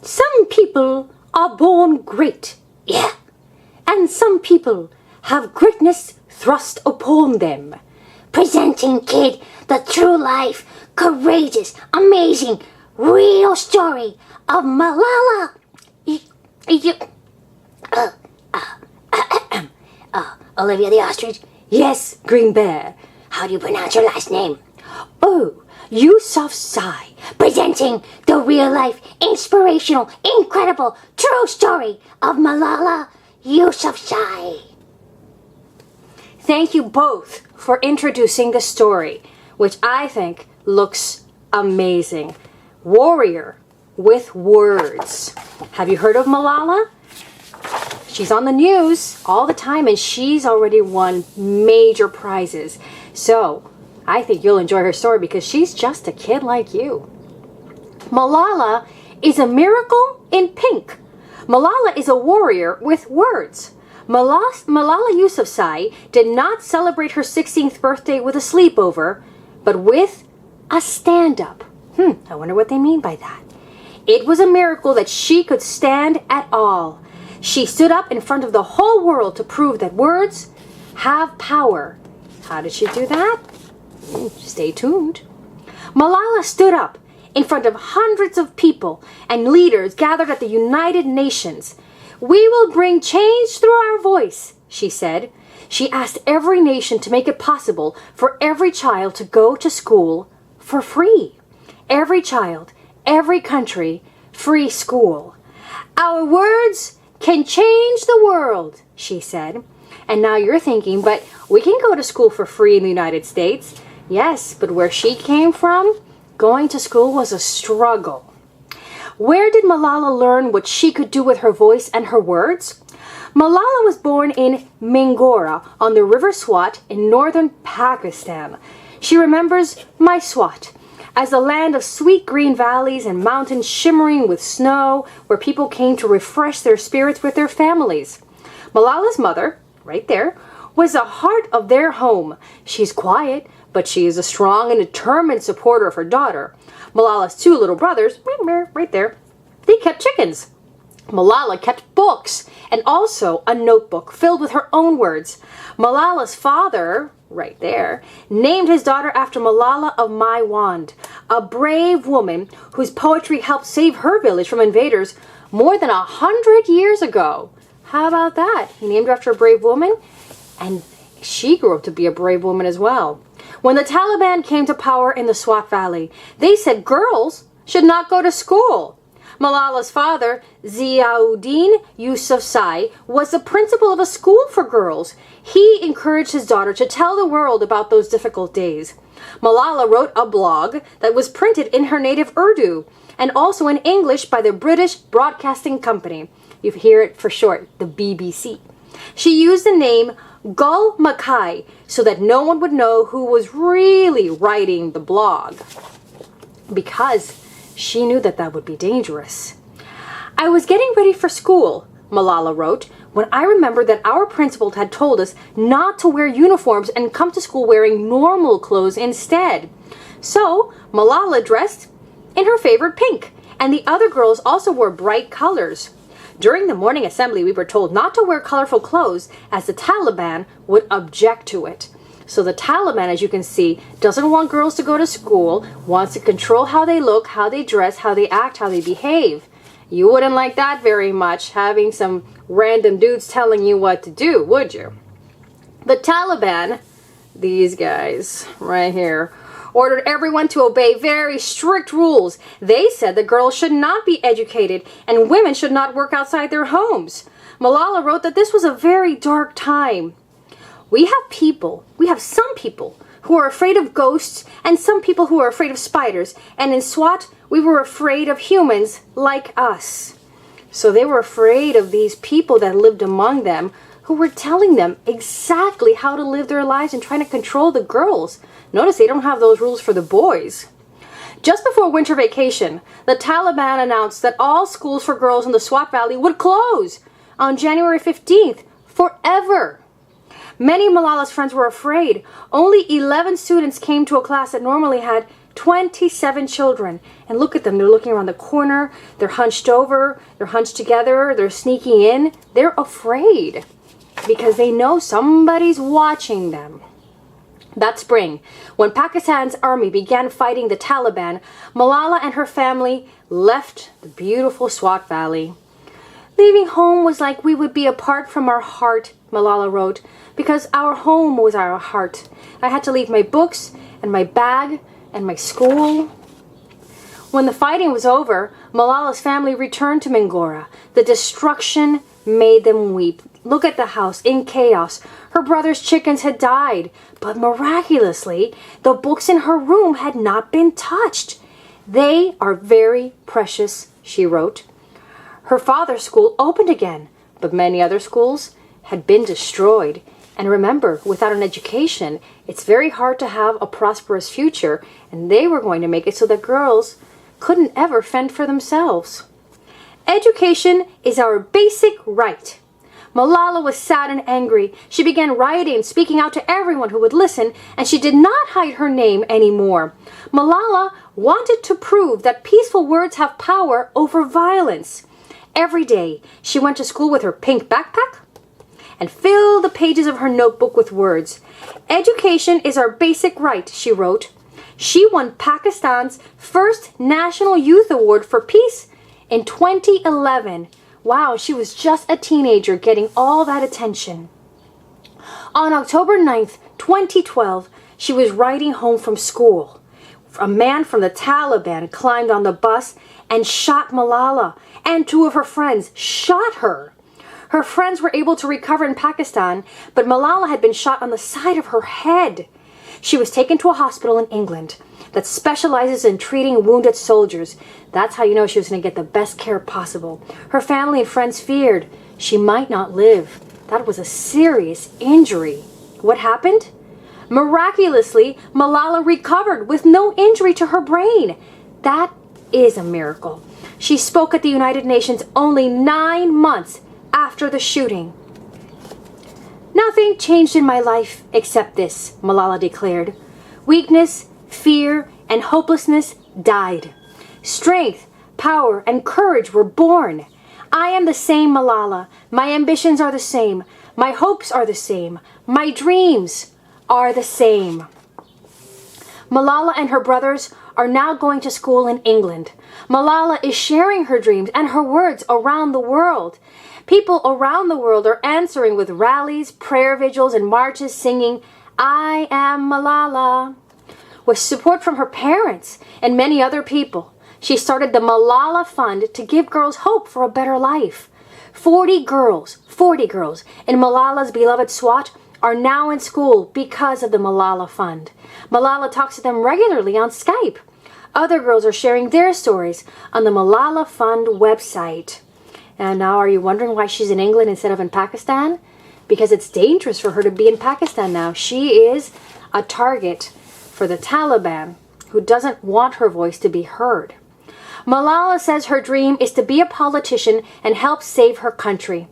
Some people are born great, yeah, and some people have greatness thrust upon them. Presenting, kid, the true life, courageous, amazing, real story of Malala Olivia the Ostrich? Yes, Green Bear. How do you pronounce your last name? Oh, Yousafzai. Presenting the real-life, inspirational, incredible, true story of Malala Yousafzai. Thank you both for introducing the story, which I think looks amazing. Warrior with words. Have you heard of Malala? She's on the news all the time, and she's already won major prizes. So I think you'll enjoy her story because she's just a kid like you. Malala is a miracle in pink. Malala is a warrior with words. Malala Yousafzai did not celebrate her 16th birthday with a sleepover, but with a stand-up. I wonder what they mean by that. It was a miracle that she could stand at all. She stood up in front of the whole world to prove that words have power. How did she do that? Stay tuned. Malala stood up in front of hundreds of people and leaders gathered at the United Nations. We will bring change through our voice, she said. She asked every nation to make it possible for every child to go to school for free. Every child, every country, free school. Our words can change the world, she said. And now you're thinking, but we can go to school for free in the United States. Yes, but where she came from, going to school was a struggle. Where did Malala learn what she could do with her voice and her words? Malala was born in Mingora on the River Swat in northern Pakistan. She remembers my Swat as a land of sweet green valleys and mountains shimmering with snow where people came to refresh their spirits with their families. Malala's mother, right there, was the heart of their home. She's quiet, but she is a strong and determined supporter of her daughter. Malala's two little brothers, right there, they kept chickens. Malala kept books and also a notebook filled with her own words. Malala's father, right there, named his daughter after Malala of Maiwand, a brave woman whose poetry helped save her village from invaders more than 100 years ago. How about that? He named her after a brave woman, and she grew up to be a brave woman as well. When the Taliban came to power in the Swat Valley, they said girls should not go to school. Malala's father, Ziauddin Yousafzai, was the principal of a school for girls. He encouraged his daughter to tell the world about those difficult days. Malala wrote a blog that was printed in her native Urdu and also in English by the British Broadcasting Company. You hear it for short, the BBC. She used the name Gul Makai so that no one would know who was really writing the blog, because she knew that would be dangerous. I was getting ready for school, Malala wrote, when I remembered that our principal had told us not to wear uniforms and come to school wearing normal clothes instead. So Malala dressed in her favorite pink, and the other girls also wore bright colors. During the morning assembly, we were told not to wear colorful clothes as the Taliban would object to it. So the Taliban, as you can see, doesn't want girls to go to school, wants to control how they look, how they dress, how they act, how they behave. You wouldn't like that very much, having some random dudes telling you what to do, would you? The Taliban, these guys right here, ordered everyone to obey very strict rules. They said that girls should not be educated and women should not work outside their homes. Malala wrote that this was a very dark time. We have some people who are afraid of ghosts and some people who are afraid of spiders. And in Swat, we were afraid of humans like us. So they were afraid of these people that lived among them who were telling them exactly how to live their lives and trying to control the girls. Notice they don't have those rules for the boys. Just before winter vacation, the Taliban announced that all schools for girls in the Swat Valley would close on January 15th forever. Many of Malala's friends were afraid. Only 11 students came to a class that normally had 27 children. And look at them. They're looking around the corner. They're hunched over. They're hunched together. They're sneaking in. They're afraid because they know somebody's watching them. That spring, when Pakistan's army began fighting the Taliban, Malala and her family left the beautiful Swat Valley. Leaving home was like we would be apart from our heart, Malala wrote, because our home was our heart. I had to leave my books and my bag and my school. When the fighting was over, Malala's family returned to Mingora. The destruction made them weep. Look at the house in chaos. Her brother's chickens had died, but miraculously, the books in her room had not been touched. They are very precious, she wrote. Her father's school opened again, but many other schools had been destroyed. And remember, without an education, it's very hard to have a prosperous future, and they were going to make it so that girls couldn't ever fend for themselves. Education is our basic right. Malala was sad and angry. She began rioting and speaking out to everyone who would listen, and she did not hide her name anymore. Malala wanted to prove that peaceful words have power over violence. Every day, she went to school with her pink backpack and filled the pages of her notebook with words. Education is our basic right, she wrote. She won Pakistan's first National Youth Award for Peace in 2011. Wow, she was just a teenager getting all that attention. On October 9th, 2012, she was riding home from school. A man from the Taliban climbed on the bus and shot Malala, and two of her friends shot her. Her friends were able to recover in Pakistan, but Malala had been shot on the side of her head. She was taken to a hospital in England that specializes in treating wounded soldiers. That's how you know she was going to get the best care possible. Her family and friends feared she might not live. That was a serious injury. What happened? Miraculously, Malala recovered with no injury to her brain. That is a miracle. She spoke at the United Nations only 9 months after the shooting. Nothing changed in my life except this, Malala declared. Weakness, fear, and hopelessness died. Strength, power, and courage were born. I am the same Malala. My ambitions are the same. My hopes are the same. My dreams are the same. Malala and her brothers are now going to school in England. Malala is sharing her dreams and her words around the world. People around the world are answering with rallies, prayer vigils, and marches singing, "I am Malala." With support from her parents and many other people, she started the Malala Fund to give girls hope for a better life. 40 girls in Malala's beloved Swat are now in school because of the Malala Fund. Malala talks to them regularly on Skype. Other girls are sharing their stories on the Malala Fund website. And now are you wondering why she's in England instead of in Pakistan? Because it's dangerous for her to be in Pakistan now. She is a target for the Taliban, who doesn't want her voice to be heard. Malala says her dream is to be a politician and help save her country.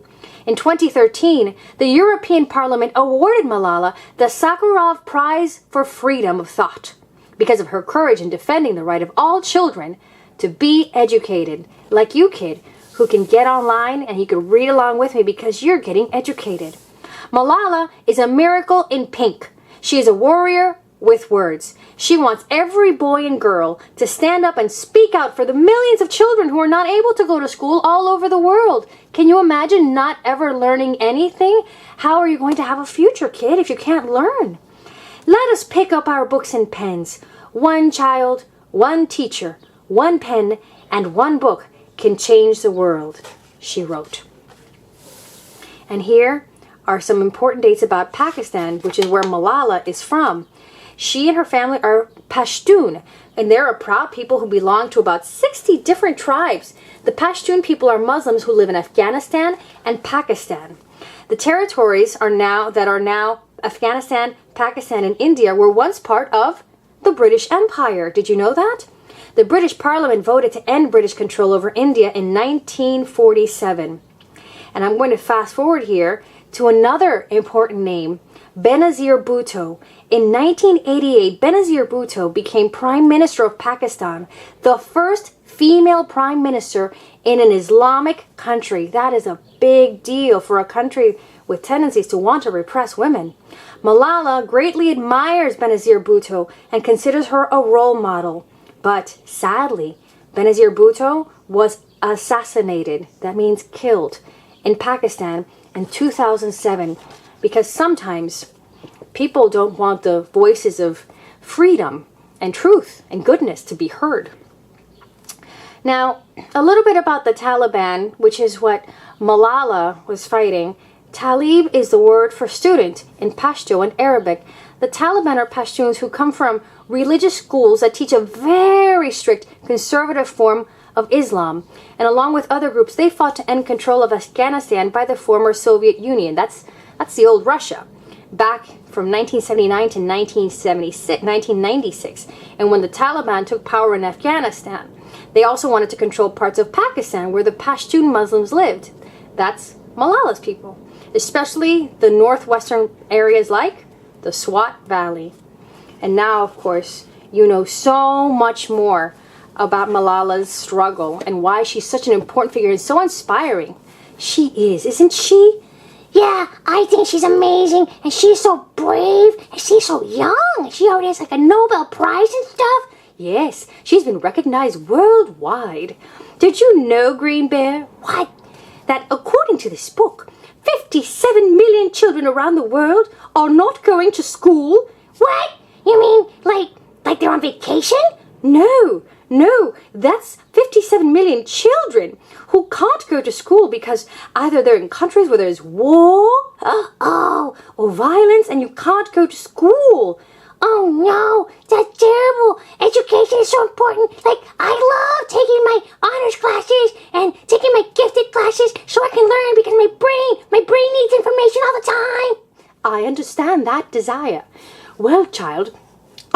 In 2013, the European Parliament awarded Malala the Sakharov Prize for Freedom of Thought because of her courage in defending the right of all children to be educated, like you, kid, who can get online and you can read along with me because you're getting educated. Malala is a miracle in pink. She is a warrior with words. She wants every boy and girl to stand up and speak out for the millions of children who are not able to go to school all over the world. Can you imagine not ever learning anything? How are you going to have a future, kid, if you can't learn? Let us pick up our books and pens. One child, one teacher, one pen, and one book can change the world, she wrote. And here are some important dates about Pakistan, which is where Malala is from. She and her family are Pashtun, and they're a proud people who belong to about 60 different tribes. The Pashtun people are Muslims who live in Afghanistan and Pakistan. The territories are now Afghanistan, Pakistan, and India were once part of the British Empire. Did you know that? The British Parliament voted to end British control over India in 1947. And I'm going to fast forward here to another important name, Benazir Bhutto. In 1988, Benazir Bhutto became Prime Minister of Pakistan, the first female Prime Minister in an Islamic country. That is a big deal for a country with tendencies to want to repress women. Malala greatly admires Benazir Bhutto and considers her a role model. But sadly, Benazir Bhutto was assassinated, that means killed, in Pakistan in 2007, because sometimes people don't want the voices of freedom and truth and goodness to be heard. Now, a little bit about the Taliban, which is what Malala was fighting. Talib is the word for student in Pashto and Arabic. The Taliban are Pashtuns who come from religious schools that teach a very strict conservative form of Islam. And along with other groups, they fought to end control of Afghanistan by the former Soviet Union. That's the old Russia, back from 1979 to 1996. And when the Taliban took power in Afghanistan, they also wanted to control parts of Pakistan where the Pashtun Muslims lived. That's Malala's people, especially the northwestern areas like the Swat Valley. And now, of course, you know so much more about Malala's struggle and why she's such an important figure and so inspiring. She is, isn't she? Yeah, I think she's amazing, and she's so brave, and she's so young. She already has like a Nobel Prize and stuff. Yes, she's been recognized worldwide. Did you know, Green Bear? What? That according to this book, 57 million children around the world are not going to school. What? You mean like they're on vacation? No, that's 57 million children who can't go to school because either they're in countries where there's war, or violence, and you can't go to school. Oh no, that's terrible. Education is so important. Like, I love taking my honors classes and taking my gifted classes so I can learn because my brain needs information all the time. I understand that desire. Well, child,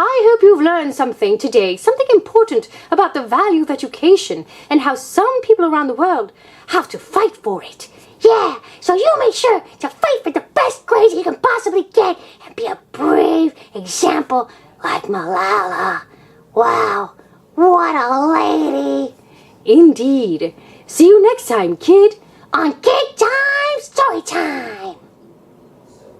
I hope you've learned something today, something important about the value of education and how some people around the world have to fight for it. Yeah, so you make sure to fight for the best grades you can possibly get and be a brave example like Malala. Wow, what a lady. Indeed. See you next time, kid. On KidTime StoryTime.